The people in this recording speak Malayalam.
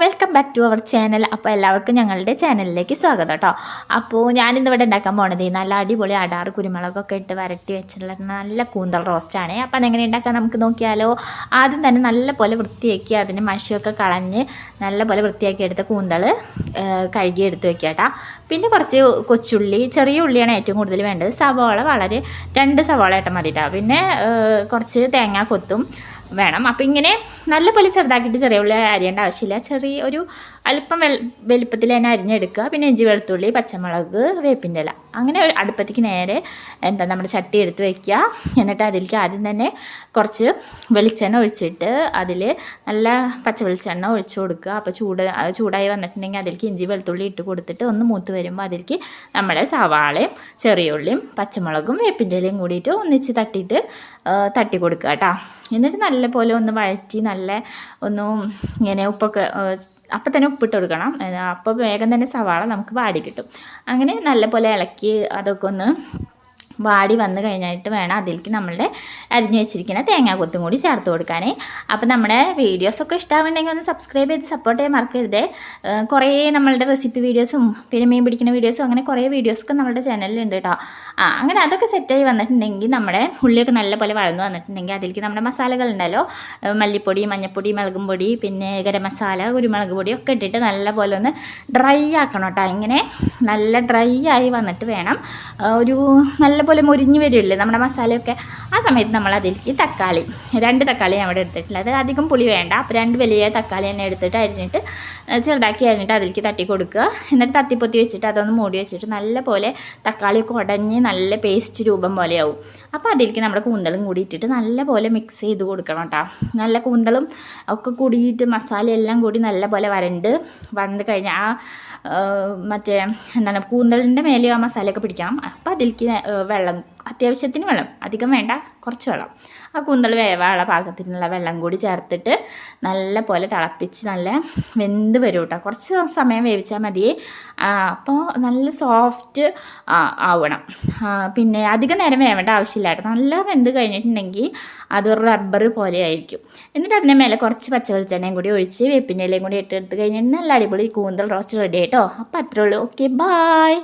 Welcome back to our channel. അപ്പോൾ എല്ലാവർക്കും ഞങ്ങളുടെ ചാനലിലേക്ക് സ്വാഗതം കേട്ടോ. അപ്പോൾ ഞാനിന്നിവിടെ ഉണ്ടാക്കാൻ പോണത് നല്ല അടിപൊളി അടാറ് കുരുമുളകൊക്കെ ഇട്ട് വരട്ടി വെച്ചിട്ടുള്ള നല്ല കൂന്തൽ റോസ്റ്റാണ്. അപ്പോൾ അതെങ്ങനെ ഉണ്ടാക്കാൻ നമുക്ക് നോക്കിയാലോ. ആദ്യം തന്നെ നല്ല പോലെ വൃത്തിയാക്കി അതിന് മഷിയൊക്കെ കളഞ്ഞ് നല്ല പോലെ വൃത്തിയാക്കി എടുത്ത കൂന്തൽ കഴുകി എടുത്ത് വെക്കുക കേട്ടോ. പിന്നെ കുറച്ച് കൊച്ചുള്ളി, ചെറിയ ഉള്ളിയാണ് ഏറ്റവും കൂടുതൽ വേണ്ടത്. സവാള വളരെ 2 സവാള ഇട്ടാൽ മതി കേട്ടോ. പിന്നെ കുറച്ച് തേങ്ങ കൊത്തും വേണം. അപ്പോൾ ഇങ്ങനെ നല്ല പോലെ ചെറുതാക്കിയിട്ട് ചെറിയ ഉള്ളി അരിയേണ്ട ആവശ്യമില്ല. ചെറിയ ഒരു അല്പം വലിപ്പത്തിൽ തന്നെ അരിഞ്ഞെടുക്കുക. പിന്നെ ഇഞ്ചി, വെളുത്തുള്ളി, പച്ചമുളക്, വേപ്പിൻ്റെ ഇല അങ്ങനെ ഒരു അടുപ്പത്തേക്ക് നേരെ നമ്മുടെ ചട്ടി എടുത്ത് വയ്ക്കുക. എന്നിട്ട് അതിലേക്ക് ആദ്യം തന്നെ കുറച്ച് വെളിച്ചെണ്ണ ഒഴിച്ചിട്ട് അതിൽ നല്ല പച്ച വെളിച്ചെണ്ണ ഒഴിച്ചു കൊടുക്കുക. അപ്പോൾ ചൂടായി വന്നിട്ടുണ്ടെങ്കിൽ അതിലേക്ക് ഇഞ്ചി, വെളുത്തുള്ളി ഇട്ട് കൊടുത്തിട്ട് ഒന്ന് മൂത്ത് വരുമ്പോൾ അതിലേക്ക് നമ്മുടെ സവാളയും ചെറിയ ഉള്ളിയും പച്ചമുളകും വേപ്പിൻ്റെ ഇലയും കൂടിയിട്ട് ഒന്നിച്ച് തട്ടി കൊടുക്കുക കേട്ടോ. എന്നിട്ട് നല്ല പോലെ ഒന്ന് വഴറ്റി നല്ല ഇങ്ങനെ ഉപ്പൊക്കെ അപ്പം തന്നെ ഉപ്പിട്ട് കൊടുക്കണം. അപ്പോൾ വേഗം തന്നെ സവാള നമുക്ക് വാടി കിട്ടും. അങ്ങനെ നല്ല പോലെ ഇളക്കി അതൊക്കെ ഒന്ന് വാടി വന്ന് കഴിഞ്ഞിട്ട് വേണം അതിലേക്ക് നമ്മളുടെ അരിഞ്ഞു വെച്ചിരിക്കുന്ന തേങ്ങാക്കൊത്തും കൂടി ചേർത്ത് കൊടുക്കാനേ. അപ്പോൾ നമ്മുടെ വീഡിയോസൊക്കെ ഇഷ്ടമാവുന്നുണ്ടെങ്കിൽ ഒന്ന് സബ്സ്ക്രൈബ് ചെയ്ത് സപ്പോർട്ട് ചെയ്യാൻ മറക്കരുത്. കുറേ നമ്മളുടെ റെസിപ്പി വീഡിയോസും പിന്നെ മീൻ പിടിക്കുന്ന വീഡിയോസും അങ്ങനെ കുറേ വീഡിയോസൊക്കെ നമ്മുടെ ചാനലിലുണ്ട് കേട്ടോ. അങ്ങനെ അതൊക്കെ സെറ്റായി വന്നിട്ടുണ്ടെങ്കിൽ നമ്മുടെ ഉള്ളിയൊക്കെ നല്ല പോലെ വഴന്നു വന്നിട്ടുണ്ടെങ്കിൽ അതിലേക്ക് നമ്മുടെ മസാലകളുണ്ടല്ലോ, മല്ലിപ്പൊടി, മഞ്ഞൾപ്പൊടി, മുളകും പൊടി, പിന്നെ ഗരം മസാല, കുരുമുളക് പൊടി ഒക്കെ ഇട്ടിട്ട് നല്ല പോലെ ഒന്ന് ഡ്രൈ ആക്കണം കേട്ടോ. ഇങ്ങനെ നല്ല ഡ്രൈ ആയി വന്നിട്ട് വേണം ഒരു നല്ല പോലെ മുരിഞ്ഞ് വരില്ലേ നമ്മുടെ മസാലയൊക്കെ. ആ സമയത്ത് നമ്മൾ അതിലേക്ക് 2 തക്കാളി അവിടെ എടുത്തിട്ടുള്ളത്. അധികം പുളി വേണ്ട. അപ്പോൾ 2 വലിയ തക്കാളി തന്നെ എടുത്തിട്ട് അരിഞ്ഞിട്ട് ചെറുതാക്കി അരിഞ്ഞിട്ട് അതിലേക്ക് തട്ടി കൊടുക്കുക. എന്നിട്ട് തത്തിപ്പൊത്തി വെച്ചിട്ട് അതൊന്ന് മൂടി വെച്ചിട്ട് നല്ല പോലെ തക്കാളിയൊക്കെ ഉടഞ്ഞ് നല്ല പേസ്റ്റ് രൂപം പോലെയാവും. അപ്പോൾ അതിലേക്ക് നമ്മുടെ കൂന്തലും കൂടി ഇട്ടിട്ട് നല്ല പോലെ മിക്സ് ചെയ്ത് കൊടുക്കണം കേട്ടോ. നല്ല കൂന്തലും ഒക്കെ കൂടിയിട്ട് മസാലയെല്ലാം കൂടി നല്ല പോലെ വന്ന് കഴിഞ്ഞാൽ കൂന്തലിൻ്റെ മേലെ ആ മസാലയൊക്കെ പിടിക്കണം. അപ്പോൾ അതിലേക്ക് വെള്ളം, അത്യാവശ്യത്തിന് വെള്ളം, അധികം വേണ്ട, കുറച്ച് വെള്ളം, ആ കൂന്തൽ വേവാനുള്ള പാകത്തിനുള്ള വെള്ളം കൂടി ചേർത്തിട്ട് നല്ല പോലെ തിളപ്പിച്ച് നല്ല വെന്ത് വരും കേട്ടോ. കുറച്ച് സമയം വേവിച്ചാൽ മതി. അപ്പോൾ നല്ല സോഫ്റ്റ് ആവണം. പിന്നെ അധികം നേരം വേവേണ്ട ആവശ്യമില്ല കേട്ടോ. നല്ല വെന്ത് കഴിഞ്ഞിട്ടുണ്ടെങ്കിൽ അത് റബ്ബർ പോലെ ആയിരിക്കും. എന്നിട്ട് അതിൻ്റെ മേലെ കുറച്ച് പച്ച വെളിച്ചെണ്ണയും കൂടി ഒഴിച്ച് വേപ്പിൻ്റെ ഇലയും കൂടി ഇട്ടെടുത്ത് കഴിഞ്ഞിട്ട് നല്ല അടിപൊളി കൂന്തൽ റോസ്റ്റ് റെഡി ആയിട്ടോ. അപ്പോൾ അത്രേ ഉള്ളൂ. Okay, bye.